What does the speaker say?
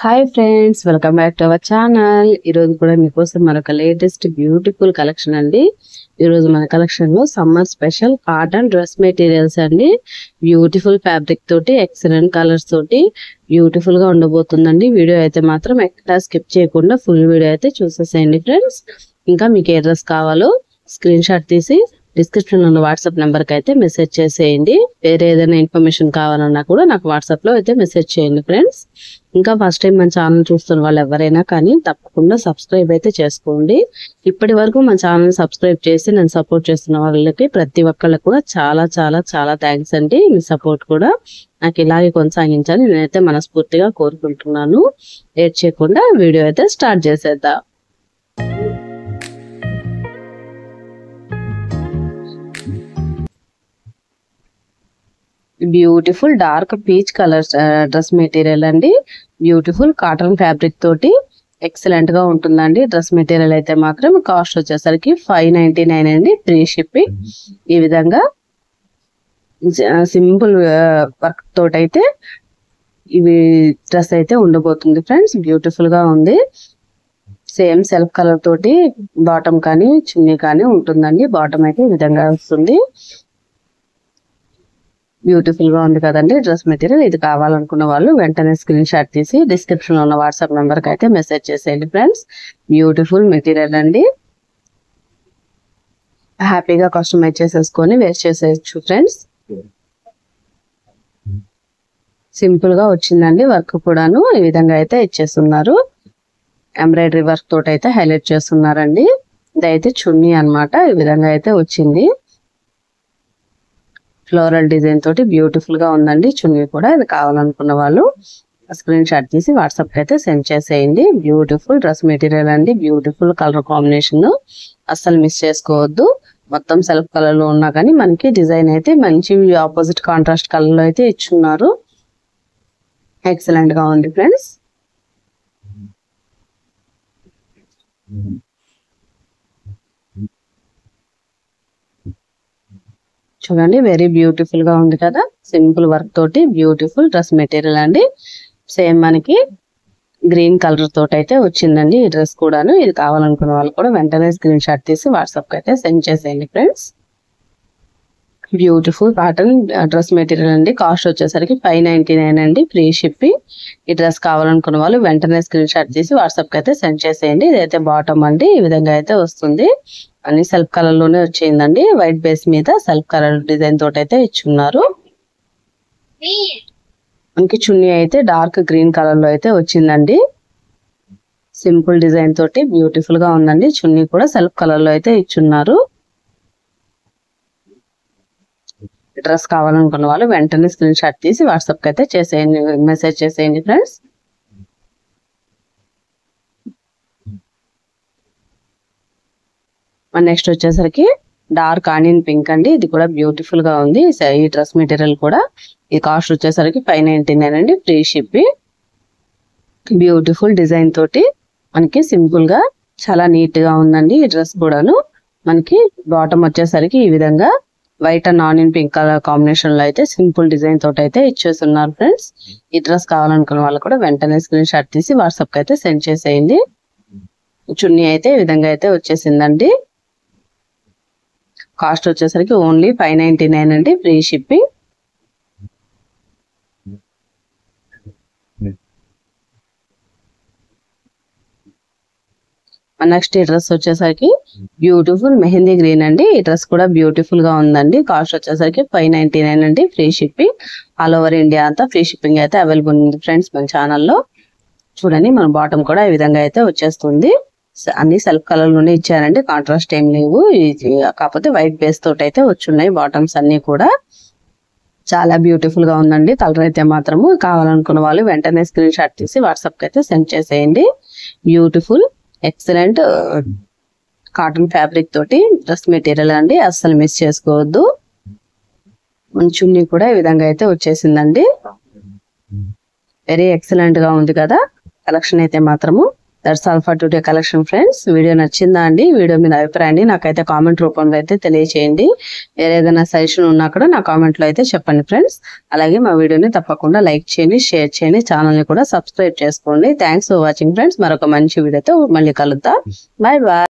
Hi friends, welcome back to our channel. ఈరోజు కూడా మీకోసం మరొక లేటెస్ట్ బ్యూటిఫుల్ కలెక్షన్ అండి. ఈరోజు మన కలెక్షన్ లో summer special cotton dress materials అండి. బ్యూటిఫుల్ ఫ్యాబ్రిక్ తోటి, ఎక్సలెంట్ కలర్స్ తోటి బ్యూటిఫుల్ గా ఉండబోతుందండి. వీడియో అయితే మాత్రం ఎక్కడ స్కిప్ చేయకుండా ఫుల్ వీడియో అయితే చూసేసేయండి ఫ్రెండ్స్. ఇంకా మీకు ఏ డ్రెస్ కావాలో స్క్రీన్ షాట్ తీసి డిస్క్రిప్షన్ లో వాట్సాప్ నెంబర్ కి అయితే మెసేజ్ చేసేయండి. వేరే ఏదైనా ఇన్ఫర్మేషన్ కావాలన్నా కూడా నాకు వాట్సాప్ లో అయితే మెసేజ్ చేయండి ఫ్రెండ్స్. ఇంకా ఫస్ట్ టైం మన ఛానల్ చూస్తున్న వాళ్ళు ఎవరైనా కానీ తప్పకుండా సబ్స్క్రైబ్ అయితే చేసుకోండి. ఇప్పటి వరకు మన ఛానల్ సబ్స్క్రైబ్ చేసి నేను సపోర్ట్ చేస్తున్న వాళ్ళకి ప్రతి ఒక్కళ్ళకి కూడా చాలా చాలా చాలా థ్యాంక్స్ అండి. మీ సపోర్ట్ కూడా నాకు ఇలాగే కొనసాగించాలి నేనైతే మనస్ఫూర్తిగా కోరుకుంటున్నాను. లేట్ చేయకుండా వీడియో అయితే స్టార్ట్ చేసేద్దాం. Beautiful dark peach colour dress material అండి. బ్యూటిఫుల్ కాటన్ ఫ్యాబ్రిక్ తోటి ఎక్సలెంట్ గా ఉంటుందండి. డ్రెస్ మెటీరియల్ అయితే మాత్రం కాస్ట్ వచ్చేసరికి 599 అండి, ఫ్రీ షిప్పింగ్. ఈ విధంగా సింపుల్ వర్క్ తోటి అయితే ఇవి డ్రెస్ అయితే ఉండబోతుంది ఫ్రెండ్స్. బ్యూటిఫుల్ గా ఉంది. సేమ్ సెల్ఫ్ కలర్ తోటి బాటమ్ కానీ చున్నీ కానీ ఉంటుందండి. బాటమ్ అయితే ఈ విధంగా వస్తుంది. బ్యూటిఫుల్ గా ఉంది కదండి డ్రెస్ మెటీరియల్. ఇది కావాలనుకున్న వాళ్ళు వెంటనే స్క్రీన్ షాట్ తీసి డిస్క్రిప్షన్ లో ఉన్న వాట్సాప్ నెంబర్ కి అయితే మెసేజ్ చేసేయండి ఫ్రెండ్స్. బ్యూటిఫుల్ మెటీరియల్ అండి. హ్యాపీగా కస్టమైజ్ చేసేసుకొని వేర్ చేసేయచ్చు ఫ్రెండ్స్. సింపుల్ గా వచ్చిందండి. వర్క్ కూడాను ఈ విధంగా అయితే ఇచ్చేస్తున్నారు. ఎంబ్రాయిడరీ వర్క్ తోటి అయితే హైలైట్ చేస్తున్నారండి. ఇదైతే చున్నీ అన్నమాట. ఈ విధంగా అయితే వచ్చింది. ఫ్లోరల్ డిజైన్ తోటి బ్యూటిఫుల్ గా ఉందండి చున్నీ కూడా. ఇది కావాలనుకున్న వాళ్ళు స్క్రీన్ షాట్ తీసి వాట్సాప్ కి అయితే సెండ్ చేసేయండి. బ్యూటిఫుల్ డ్రెస్ మెటీరియల్ అండి. బ్యూటిఫుల్ కలర్ కాంబినేషన్, అస్సలు మిస్ చేసుకోవద్దు. మొత్తం సెల్ఫ్ కలర్ లో ఉన్నా కానీ మనకి డిజైన్ అయితే మంచి ఆపోజిట్ కాంట్రాస్ట్ కలర్ లో అయితే ఇచ్చున్నారు. ఎక్సలెంట్ గా ఉంది ఫ్రెండ్స్. చూడండి, వెరీ బ్యూటిఫుల్ గా ఉంది కదా. సింపుల్ వర్క్ తోటి బ్యూటిఫుల్ డ్రెస్ మెటీరియల్ అండి. సేమ్ మనకి గ్రీన్ కలర్ తోటి అయితే వచ్చిందండి ఈ డ్రెస్ కూడాను. ఇది కావాలనుకున్న వాళ్ళు కూడా వెంటనే స్క్రీన్ షాట్ తీసి వాట్సాప్ కి అయితే సెండ్ చేసేయండి friends. Beautiful cotton dress material అండి. కాస్ట్ వచ్చేసరికి 599 అండి, ఫ్రీ షిప్పింగ్. ఈ డ్రెస్ కావాలనుకున్న వాళ్ళు వెంటనే స్క్రీన్ షాట్ తీసి వాట్సాప్ కి అయితే సెండ్ చేసేయండి. ఇదైతే బాటమ్ అండి. ఈ విధంగా అయితే వస్తుంది. అన్ని సెల్ఫ్ కలర్ లోనే వచ్చిందండి. వైట్ బేస్ మీద సెల్ఫ్ కలర్ డిజైన్ తోటి అయితే ఇచ్చున్నారు. మనకి చున్నీ అయితే డార్క్ గ్రీన్ కలర్ లో అయితే వచ్చిందండి. సింపుల్ డిజైన్ తోటి బ్యూటిఫుల్ గా ఉందండి. చున్నీ కూడా సెల్ఫ్ కలర్ లో అయితే ఇచ్చున్నారు. డ్రెస్ కావాలనుకున్న వాళ్ళు వెంటనే స్క్రీన్ షాట్ తీసి వాట్సాప్ కి అయితే చేసేయండి, మెసేజ్ చేసేయండి ఫ్రెండ్స్. నెక్స్ట్ వచ్చేసరికి డార్క్ ఆనియన్ పింక్ అండి. ఇది కూడా బ్యూటిఫుల్ గా ఉంది. ఈ డ్రెస్ మెటీరియల్ కూడా ఈ కాస్ట్ వచ్చేసరికి 599 అండి, ఫ్రీ షిప్పింగ్. బ్యూటిఫుల్ డిజైన్ తోటి మనకి సింపుల్ గా చాలా నీట్ గా ఉందండి ఈ డ్రెస్ కూడాను. మనకి బాటమ్ వచ్చేసరికి ఈ విధంగా white and onion pink colour combination లో అయితే సింపుల్ డిజైన్ తోటి అయితే ఇచ్చేస్తున్నారు ఫ్రెండ్స్. ఈ డ్రెస్ కావాలనుకున్న వాళ్ళు కూడా వెంటనే స్క్రీన్ షాట్ తీసి వాట్సాప్ కి అయితే సెండ్ చేసేయండి. చున్నీ అయితే ఈ విధంగా అయితే వచ్చేసిందండి. కాస్ట్ వచ్చేసరికి ఓన్లీ 599 అండి, ఫ్రీ షిప్పింగ్. నెక్స్ట్ ఈ డ్రెస్ వచ్చేసరికి బ్యూటిఫుల్ మెహందీ గ్రీన్ అండి. ఈ డ్రెస్ కూడా బ్యూటిఫుల్ గా ఉందండి. కాస్ట్ వచ్చేసరికి 599 అండి, free shipping. All over India అంతా ఫ్రీ షిప్పింగ్ అయితే అవైలబుల్ ఉంది ఫ్రెండ్స్ మన ఛానల్లో. చూడండి, మన బాటమ్ కూడా ఈ విధంగా అయితే వచ్చేస్తుంది. అన్ని సెల్ఫ్ కలర్ లోనే ఇచ్చారండి, కాంట్రాస్ట్ ఏం లేవు. కాకపోతే వైట్ బేస్ తోటి అయితే వచ్చున్నాయి బాటమ్స్ అన్ని కూడా. చాలా బ్యూటిఫుల్ గా ఉందండి. కలర్ అయితే మాత్రము కావాలనుకున్న వాళ్ళు వెంటనే స్క్రీన్ షాట్ తీసి వాట్సాప్ కి అయితే సెండ్ చేసేయండి. బ్యూటిఫుల్ ఎక్సలెంట్ కాటన్ ఫ్యాబ్రిక్ తోటి డ్రెస్ మెటీరియల్ అండి, అస్సలు మిస్ చేసుకోవద్దు. చున్నీ కూడా ఈ విధంగా అయితే వచ్చేసిందండి. వెరీ ఎక్సలెంట్ గా ఉంది కదా కలెక్షన్ అయితే మాత్రము. That's all for today collection friends. Video నచ్చిందా అండి? వీడియో మీద అభిప్రాయాన్ని నాకైతే కామెంట్ రూపంలో అయితే తెలియచేయండి. ఏదైనా సజెషన్ ఉన్నా కూడా నా కామెంట్ లో అయితే చెప్పండి ఫ్రెండ్స్. అలాగే మా వీడియోని తప్పకుండా లైక్ చేయండి, షేర్ చేయండి, ఛానల్ ని కూడా సబ్స్క్రైబ్ చేసుకోండి. Thanks for watching friends. మరొక మంచి వీడియోతో మళ్ళీ కలుద్దాం. Bye bye.